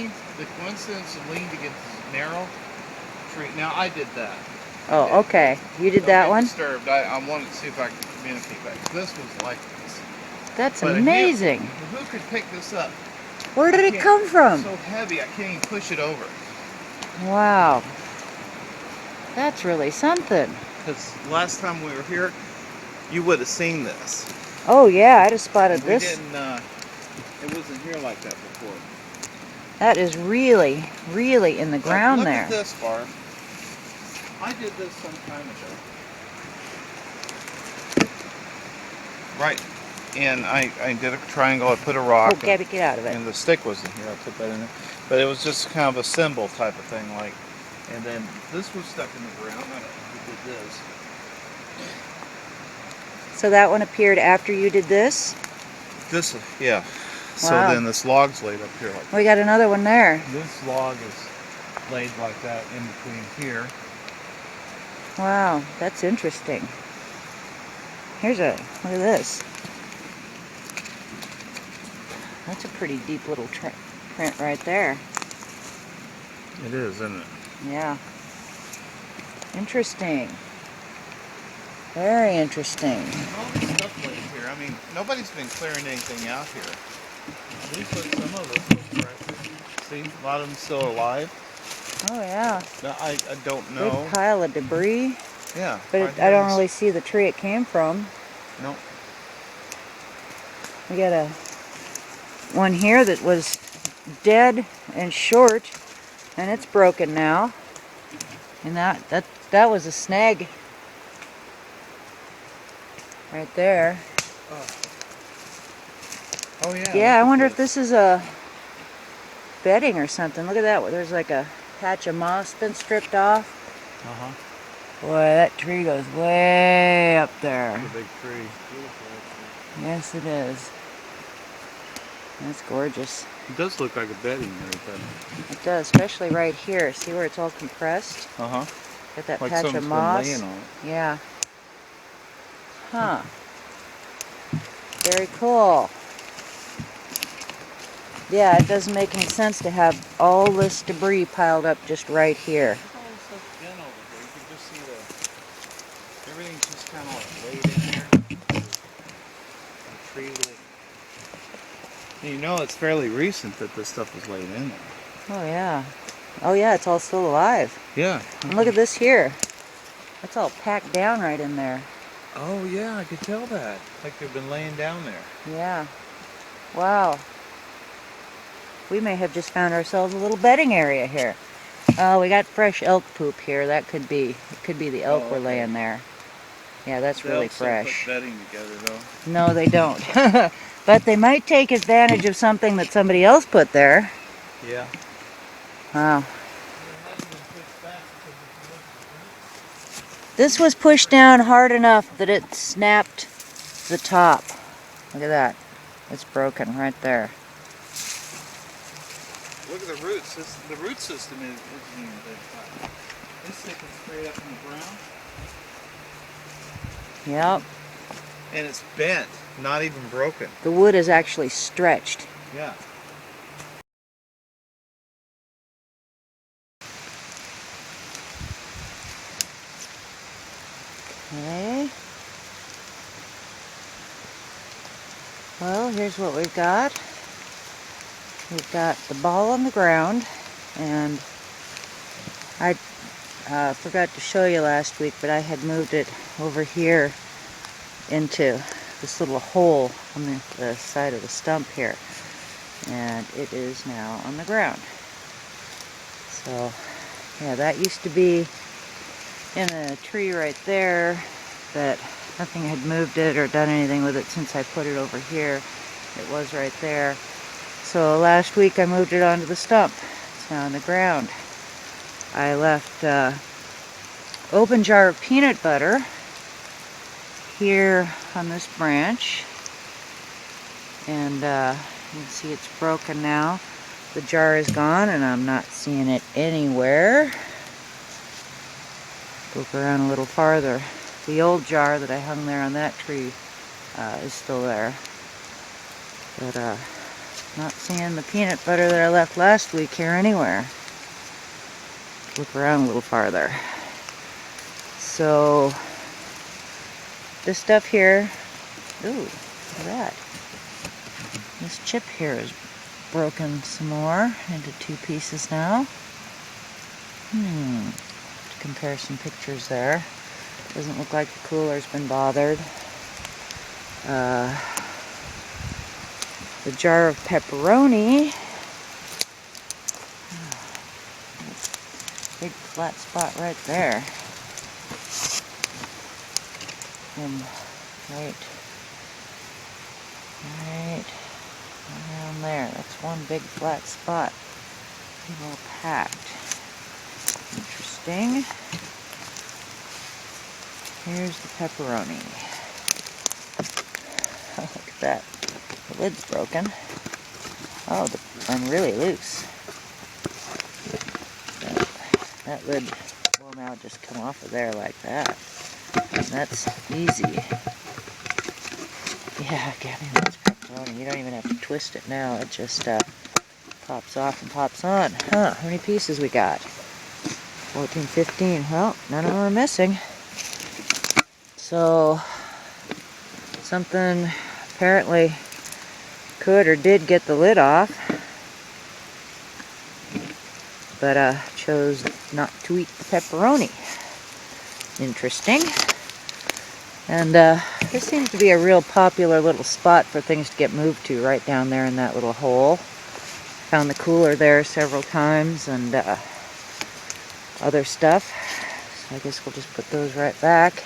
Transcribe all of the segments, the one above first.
lean, the coincidence of lean to get narrow tree. Now I did that. Oh, okay. You did that one? Disturbed. I wanted to see if I could communicate back. This was like this. That's but amazing. Who could pick this up? Where did it come from? It's so heavy, I can't even push it over. Wow. That's really something. Because last time we were here, you would have seen this. Oh yeah, I'd have spotted this. It wasn't here like that before. That is really, really in the ground there. Look at this, Barb. I did this some time ago. Right. And I did a triangle, I put a rock. Oh, Gabby, get out of it. And the stick wasn't here, I put that in there. But it was just kind of a symbol type of thing, like. And then this was stuck in the ground. I don't know who did this. So that one appeared after you did this? This, yeah. Wow. So then this log's laid up here like We got another one there. This log is laid like that in between here. Wow, that's interesting. Look at this. That's a pretty deep little print right there. It is, isn't it? Yeah. Interesting. Very interesting. All this stuff laid here. I mean, nobody's been clearing anything out here. We put some of this right there. See, a lot of them still alive. Oh yeah. Now, I don't know. Big pile of debris. Yeah. But I don't really see the tree it came from. Nope. We got one here that was dead and short, and it's broken now. And that was a snag right there. Oh yeah. Yeah, I wonder if this is a bedding or something. Look at that. There's like a patch of moss been stripped off. Uh-huh. Boy, that tree goes way up there. It's a big tree. Beautiful. Yes, it is. That's gorgeous. It does look like a bedding right there. It does, especially right here. See where it's all compressed? Uh-huh. Got that Like patch of moss. Been laying on it. Yeah. Huh. Very cool. Yeah, it doesn't make any sense to have all this debris piled up just right here. Look at all this stuff been over here. You can just see everything's just kind of like laid in here. The tree laid. You know, it's fairly recent that this stuff was laid in there. Oh yeah. Oh yeah, it's all still alive. Yeah. And look at this here. It's all packed down right in there. Oh yeah, I could tell that. Like they've been laying down there. Yeah. Wow. We may have just found ourselves a little bedding area here. Oh, we got fresh elk poop here. That could be. It could be the elk we're laying there. Yeah, that's really fresh. Put bedding together though. No, they don't. But they might take advantage of something that somebody else put there. Yeah. Wow. This was pushed down hard enough that it snapped the top. Look at that. It's broken right there. Look at the roots. The root system isn't even big. It's sticking straight up in the ground. Yep. And it's bent, not even broken. The wood is actually stretched. Yeah. Okay. Well, here's what we've got. We've got the ball on the ground, and I forgot to show you last week, but I had moved it over here into this little hole on the side of the stump here, and it is now on the ground. So yeah, that used to be in a tree right there, but nothing had moved it or done anything with it since I put it over here. It was right there. So last week I moved it onto the stump. It's now on the ground. I left open jar of peanut butter here on this branch, and you can see it's broken now. The jar is gone and I'm not seeing it anywhere. Look around a little farther. The old jar that I hung there on that tree is still there. But Not seeing the peanut butter that I left last week here anywhere. Look around a little farther. So, this stuff here, ooh, look at that. This chip here is broken some more into 2 pieces now. To compare some pictures there. Doesn't look like the cooler's been bothered. The jar of pepperoni. Big flat spot right there. And right around there. That's one big flat spot. A little packed. Interesting. Here's the pepperoni. Oh, look at that. The lid's broken. Oh, I'm really loose. That lid will now just come off of there like that. And that's easy. Yeah, Gabby, that's pepperoni. You don't even have to twist it now. It just pops off and pops on. Huh, how many pieces we got? 14, 15. Well, none of them are missing. So, something apparently could or did get the lid off, but chose not to eat the pepperoni. Interesting. And this seems to be a real popular little spot for things to get moved to, right down there in that little hole. Found the cooler there several times and other stuff. So I guess we'll just put those right back.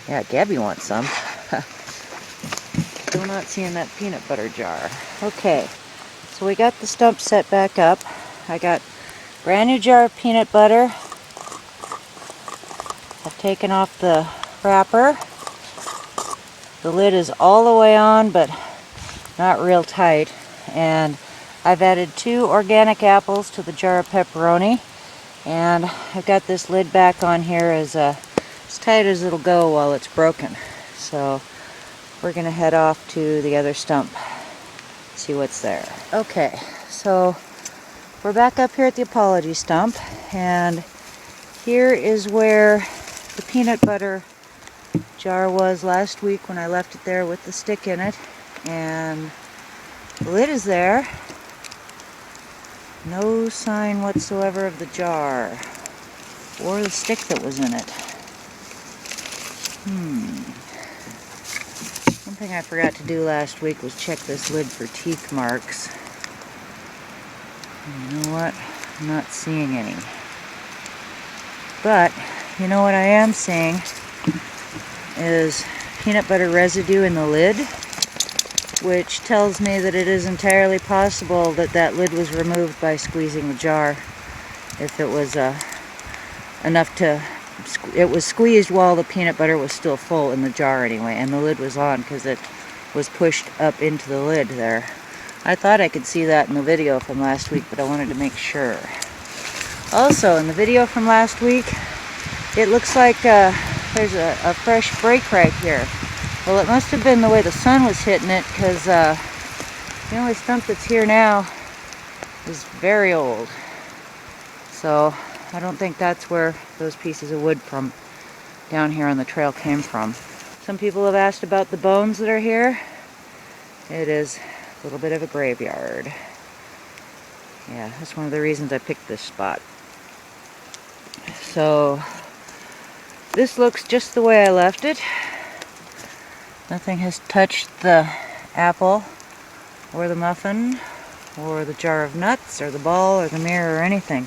Yeah, Gabby wants some. Still not seeing that peanut butter jar. Okay, so we got the stump set back up. I got a brand new jar of peanut butter. I've taken off the wrapper. The lid is all the way on, but not real tight. And I've added 2 organic apples to the jar of pepperoni. And I've got this lid back on here as tight as it'll go while it's broken. So we're going to head off to the other stump, see what's there. Okay, so we're back up here at the apology stump, and here is where the peanut butter jar was last week when I left it there with the stick in it. And the lid is there. No sign whatsoever of the jar or the stick that was in it. One thing I forgot to do last week was check this lid for teeth marks. And you know what? I'm not seeing any. But, you know what I am seeing is peanut butter residue in the lid, which tells me that it is entirely possible that that lid was removed by squeezing the jar. If it was enough to... It was squeezed while the peanut butter was still full in the jar anyway, and the lid was on because it was pushed up into the lid there. I thought I could see that in the video from last week, but I wanted to make sure. Also, in the video from last week, it looks like there's a fresh break right here. Well, it must have been the way the sun was hitting it, because the only stump that's here now is very old. So I don't think that's where those pieces of wood from down here on the trail came from. Some people have asked about the bones that are here. It is a little bit of a graveyard. Yeah, that's one of the reasons I picked this spot. So this looks just the way I left it. Nothing has touched the apple or the muffin or the jar of nuts or the ball or the mirror or anything.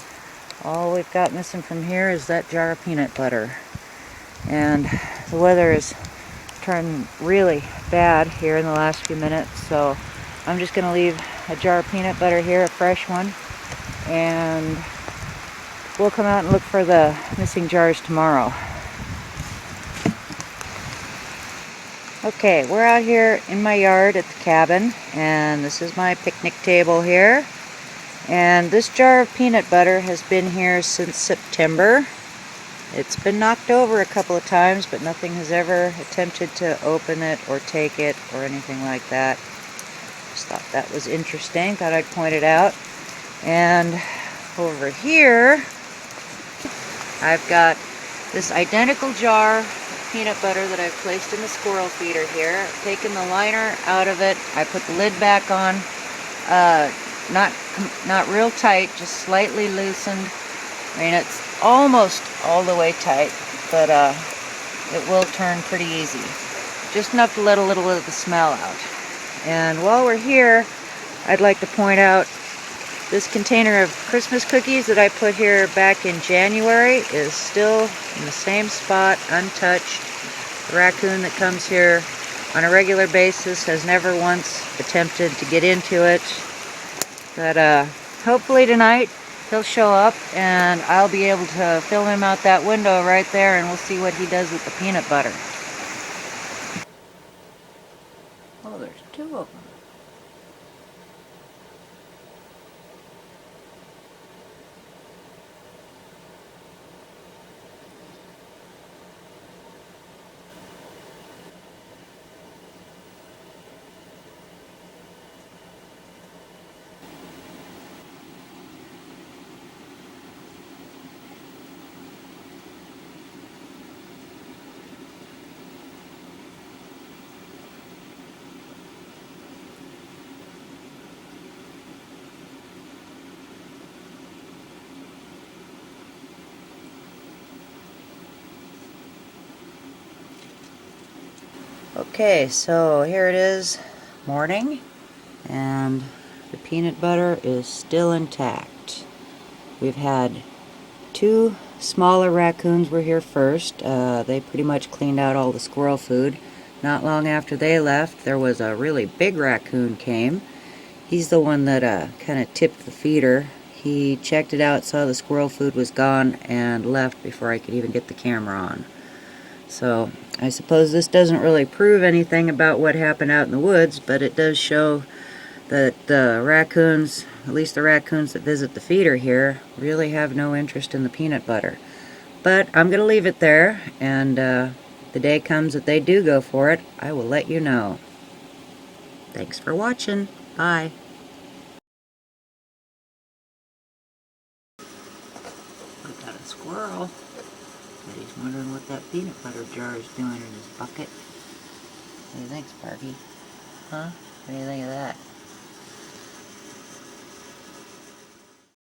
All we've got missing from here is that jar of peanut butter. And the weather is turning really bad here in the last few minutes, so I'm just going to leave a jar of peanut butter here, a fresh one, and we'll come out and look for the missing jars tomorrow. Okay, we're out here in my yard at the cabin, and this is my picnic table here. And this jar of peanut butter has been here since September. It's been knocked over a couple of times, but nothing has ever attempted to open it or take it or anything like that. Just thought that was interesting. Thought I'd point it out. And over here, I've got this identical jar of peanut butter that I've placed in the squirrel feeder here. I've taken the liner out of it. I put the lid back on. Not real tight, just slightly loosened. I mean, it's almost all the way tight, but it will turn pretty easy. Just enough to let a little of the smell out. And while we're here, I'd like to point out this container of Christmas cookies that I put here back in January is still in the same spot, untouched. The raccoon that comes here on a regular basis has never once attempted to get into it. But hopefully tonight he'll show up and I'll be able to film him out that window right there, and we'll see what he does with the peanut butter. Oh, there's two of them. Okay, so here it is, morning, and the peanut butter is still intact. We've had two smaller raccoons were here first. They pretty much cleaned out all the squirrel food. Not long after they left, there was a really big raccoon came. He's the one that kind of tipped the feeder. He checked it out, saw the squirrel food was gone, and left before I could even get the camera on. So I suppose this doesn't really prove anything about what happened out in the woods, but it does show that the raccoons, at least the raccoons that visit the feeder here, really have no interest in the peanut butter. But I'm going to leave it there, and the day comes that they do go for it, I will let you know. Thanks for watching. Bye. We got a squirrel. But he's wondering what that peanut butter jar is doing in his bucket. What do you think, Sparky? Huh? What do you think of that?